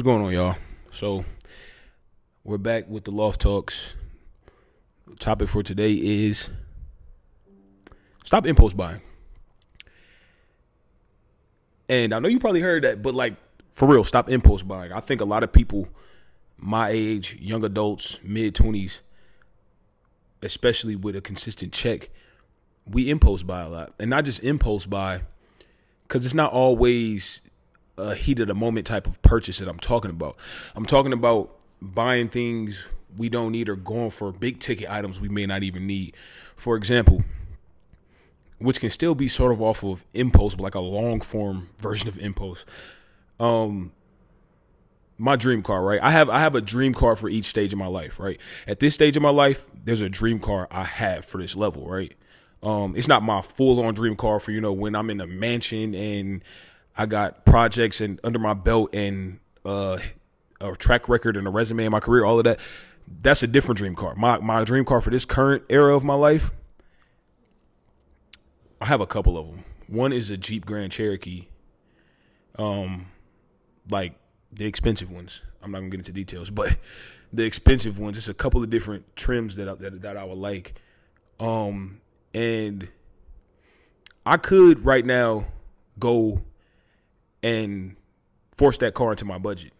What's going on, y'all? So we're back with the Loft Talks. The topic for today is stop impulse buying. And I know you probably heard that, but like for real, stop impulse buying. I think a lot of people my age, young adults, mid-20s, especially with a consistent check, we impulse buy a lot. And not just impulse buy, because it's not always a heat of the moment type of purchase that I'm talking about. I'm talking about buying things we don't need or going for big ticket items we may not even need. For example, which can still be sort of off of impulse, but like a long form version of impulse. My dream car, right? I have a dream car for each stage of my life, right? At this stage of my life, there's a dream car I have for this level, right? It's not my full on dream car for, when I'm in a mansion and I got projects and under my belt and a track record and a resume in my career, all of that. That's a different dream car. My dream car for this current era of my life, I have a couple of them. One is a Jeep Grand Cherokee, like the expensive ones. I'm not gonna get into details, but the expensive ones. It's a couple of different trims that I would like, and I could right now go and force that car into my budget.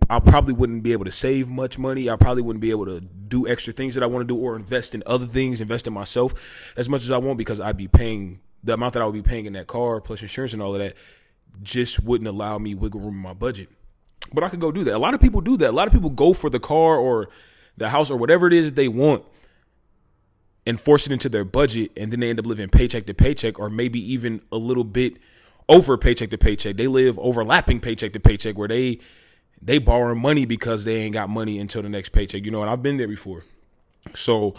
I probably wouldn't be able to save much money. I probably wouldn't be able to do extra things that I want to do or invest in other things, invest in myself as much as I want, because I'd be paying the amount that I would be paying in that car plus insurance and all of that just wouldn't allow me wiggle room in my budget. But I could go do that. A lot of people do that. A lot of people go for the car or the house or whatever it is they want and force it into their budget, and then they end up living paycheck to paycheck, or maybe even a little bit over paycheck to paycheck. They live overlapping paycheck to paycheck, where they borrow money because they ain't got money until the next paycheck. And I've been there before. So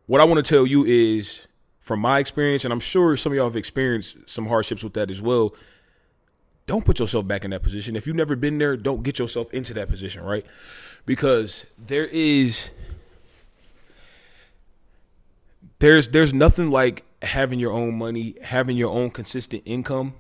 what I want to tell you is, from my experience, and I'm sure some of y'all have experienced some hardships with that as well, don't put yourself back in that position. If you've never been there, don't get yourself into that position, right? Because there's nothing like having your own money, having your own consistent income,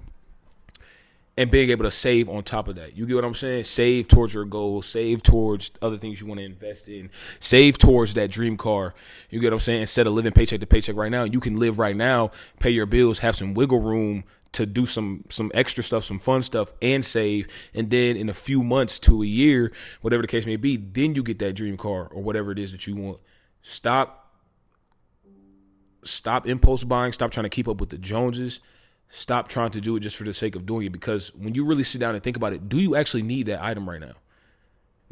and being able to save on top of that. You get what I'm saying? Save towards your goals, save towards other things you want to invest in, save towards that dream car. You get what I'm saying? Instead of living paycheck to paycheck right now, you can live right now, pay your bills, have some wiggle room to do some extra stuff, some fun stuff, and save. And then in a few months to a year, whatever the case may be, then you get that dream car or whatever it is that you want. Stop impulse buying. Stop trying to keep up with the Joneses. Stop trying to do it just for the sake of doing it. Because when you really sit down and think about it, do you actually need that item right now?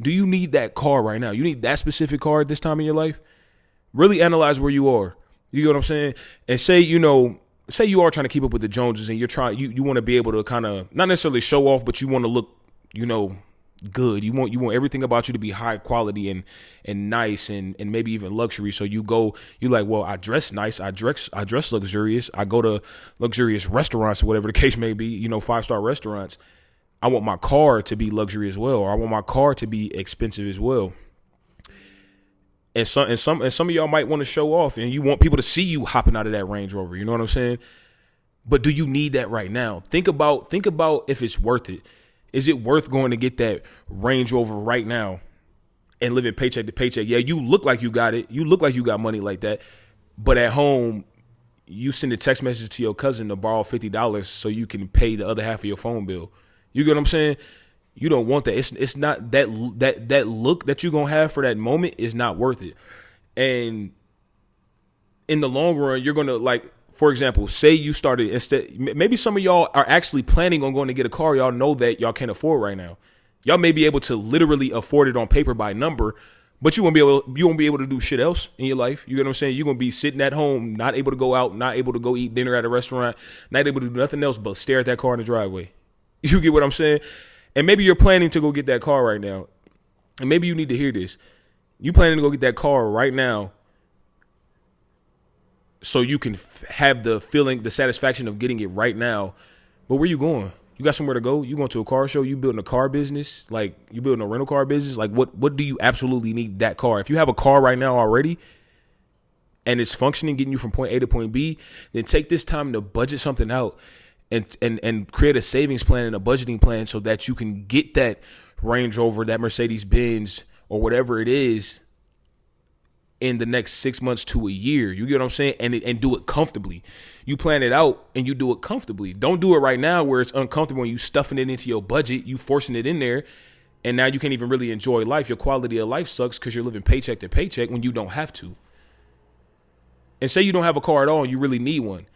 Do you need that car right now? You need that specific car at this time in your life? Really analyze where you are. You get what I'm saying? And say you are trying to keep up with the Joneses, and you want to be able to kind of not necessarily show off, but you want to look, good. You want everything about you to be high quality and nice and maybe even luxury. So you like, well, I dress nice, I dress luxurious, I go to luxurious restaurants or whatever the case may be, 5-star restaurants. I want my car to be luxury as well, or I want my car to be expensive as well. And some of y'all might want to show off, and you want people to see you hopping out of that Range Rover. You know what I'm saying? But do you need that right now? Think about if it's worth it. Is it worth going to get that Range Rover right now and living paycheck to paycheck? Yeah, you look like you got it. You look like you got money like that. But at home, you send a text message to your cousin to borrow $50 so you can pay the other half of your phone bill. You get what I'm saying? You don't want that. It's not that look that you're going to have for that moment is not worth it. And in the long run, you're going to, for example, say you started instead. Maybe some of y'all are actually planning on going to get a car y'all know that y'all can't afford right now. Y'all may be able to literally afford it on paper by number, but you won't be able to do shit else in your life. You get what I'm saying? You're gonna be sitting at home, not able to go out, not able to go eat dinner at a restaurant, not able to do nothing else but stare at that car in the driveway. You get what I'm saying? And maybe you're planning to go get that car right now, and maybe you need to hear this. You planning to go get that car right now, so you can have the feeling, the satisfaction of getting it right now. But where you going? You got somewhere to go? You going to a car show? You building a car business? Like, you building a rental car business? Like, what do you absolutely need that car? If you have a car right now already and it's functioning, getting you from point A to point B, then take this time to budget something out and create a savings plan and a budgeting plan so that you can get that Range Rover, that Mercedes Benz, or whatever it is in the next 6 months to a year. You get what I'm saying? And do it comfortably. You plan it out and you do it comfortably. Don't do it right now where it's uncomfortable and you stuffing it into your budget, you forcing it in there, and now you can't even really enjoy life. Your quality of life sucks because you're living paycheck to paycheck when you don't have to. And say you don't have a car at all and you really need one.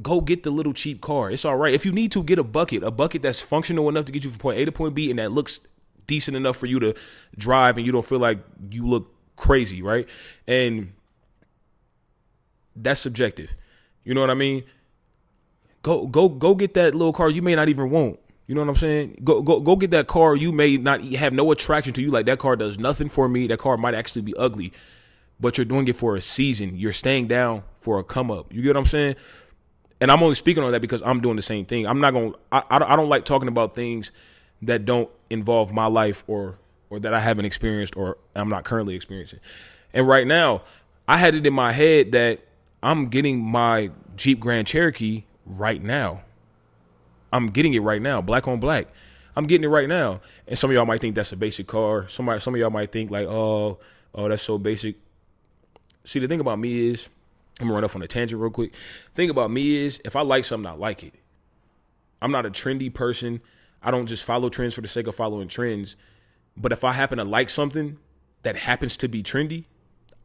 Go get the little cheap car. It's all right. If you need to, get a bucket that's functional enough to get you from point A to point B and that looks decent enough for you to drive and you don't feel like you look crazy, right? And that's subjective. You know what I mean? Go get that little car you may not even want. You know what I'm saying? Go get that car you may not have no attraction to. You like, that car does nothing for me. That car might actually be ugly, but you're doing it for a season. You're staying down for a come up. You get what I'm saying? And I'm only speaking on that because I'm doing the same thing. I'm not going. I don't like talking about things that don't involve my life or that I haven't experienced or I'm not currently experiencing. And right now, I had it in my head that I'm getting my Jeep Grand Cherokee right now. I'm getting it right now, black on black. I'm getting it right now. And some of y'all might think that's a basic car. Some of y'all might think like, oh, that's so basic. See, the thing about me is, I'm gonna run off on a tangent real quick. The thing about me is, if I like something, I like it. I'm not a trendy person. I don't just follow trends for the sake of following trends. But if I happen to like something that happens to be trendy,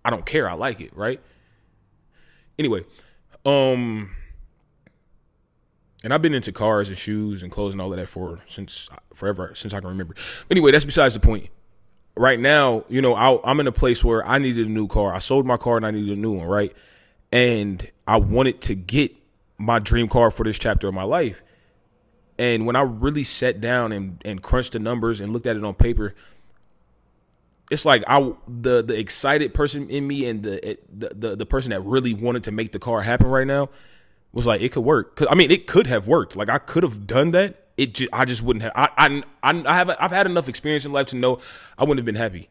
I don't care. I like it, right? Anyway, and I've been into cars and shoes and clothes and all of that forever, since I can remember. Anyway, that's besides the point. Right now, you know, I'm in a place where I needed a new car. I sold my car and I needed a new one, right? And I wanted to get my dream car for this chapter of my life. And when I really sat down and crunched the numbers and looked at it on paper, it's like the excited person in me and the person that really wanted to make the car happen right now was like, it could work. 'Cause, I mean, it could have worked. Like, I could have done that. I just wouldn't have. I've had enough experience in life to know I wouldn't have been happy.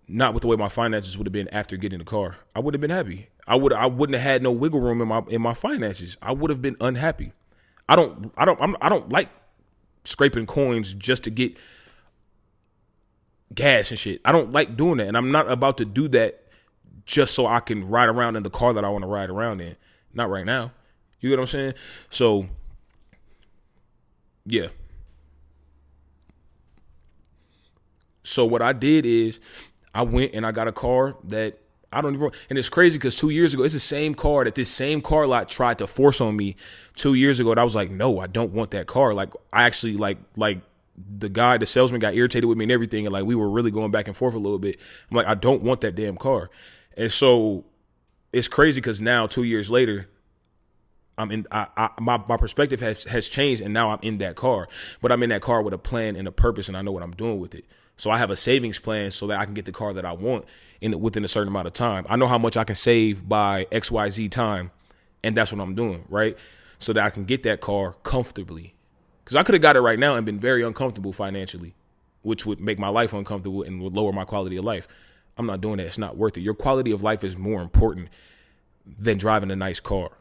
Not with the way my finances would have been after getting the car. I would have been happy. I wouldn't have had no wiggle room in my finances. I would have been unhappy. I don't like scraping coins just to get gas and shit. I don't like doing that. And I'm not about to do that just so I can ride around in the car that I want to ride around in. Not right now. You get what I'm saying? So, yeah. So what I did is I went and I got a car that I don't even, and it's crazy because 2 years ago, it's the same car that this same car lot tried to force on me 2 years ago. And I was like, no, I don't want that car. Like, I actually like the salesman got irritated with me and everything. And like, we were really going back and forth a little bit. I'm like, I don't want that damn car. And so it's crazy because now 2 years later, my perspective has changed and now I'm in that car, but I'm in that car with a plan and a purpose and I know what I'm doing with it. So I have a savings plan so that I can get the car that I want within a certain amount of time. I know how much I can save by XYZ time, and that's what I'm doing, right? So that I can get that car comfortably. Because I could have got it right now and been very uncomfortable financially, which would make my life uncomfortable and would lower my quality of life. I'm not doing that. It's not worth it. Your quality of life is more important than driving a nice car.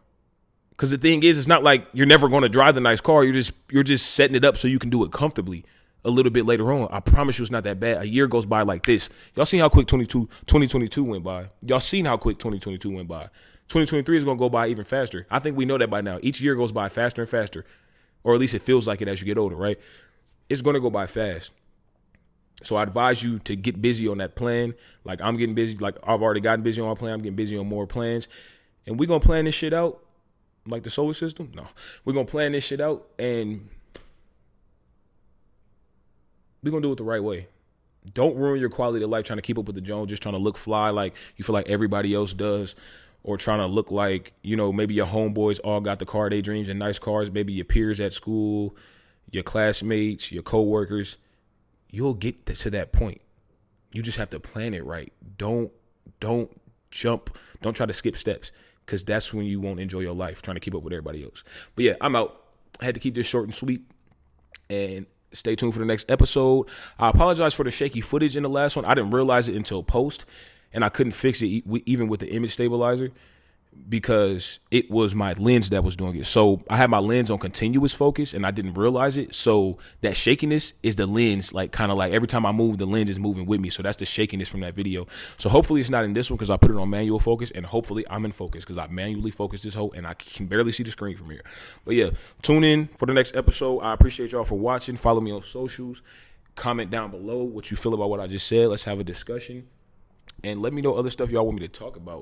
Because the thing is, it's not like you're never going to drive the nice car. You're just setting it up so you can do it comfortably a little bit later on. I promise you it's not that bad. A year goes by like this. Y'all seen how quick 2022 went by. Y'all seen how quick 2022 went by. 2023 is going to go by even faster. I think we know that by now. Each year goes by faster and faster, or at least it feels like it as you get older, right? It's going to go by fast. So I advise you to get busy on that plan. Like, I'm getting busy. Like, I've already gotten busy on my plan. I'm getting busy on more plans. And we're going to plan this shit out like the solar system. No, we're going to plan this shit out and we're going to do it the right way. Don't ruin your quality of life trying to keep up with the Jones, just trying to look fly like you feel like everybody else does, or trying to look like, you know, maybe your homeboys all got the car they dreams and nice cars, maybe your peers at school, your classmates, your coworkers. You'll get to that point. You just have to plan it right. Don't jump. Don't try to skip steps, because that's when you won't enjoy your life, trying to keep up with everybody else. But yeah, I'm out. I had to keep this short and sweet. And stay tuned for the next episode. I apologize for the shaky footage in the last one. I didn't realize it until post, and I couldn't fix it even with the image stabilizer. because it was my lens that was doing it. So I had my lens on continuous focus and I didn't realize it. So that shakiness is the lens, like kind of like every time I move, the lens is moving with me. So that's the shakiness from that video. So hopefully it's not in this one because I put it on manual focus, and hopefully I'm in focus because I manually focus this whole and I can barely see the screen from here. But yeah, tune in for the next episode. I appreciate y'all for watching. Follow me on socials. Comment down below what you feel about what I just said. Let's have a discussion. And let me know other stuff y'all want me to talk about.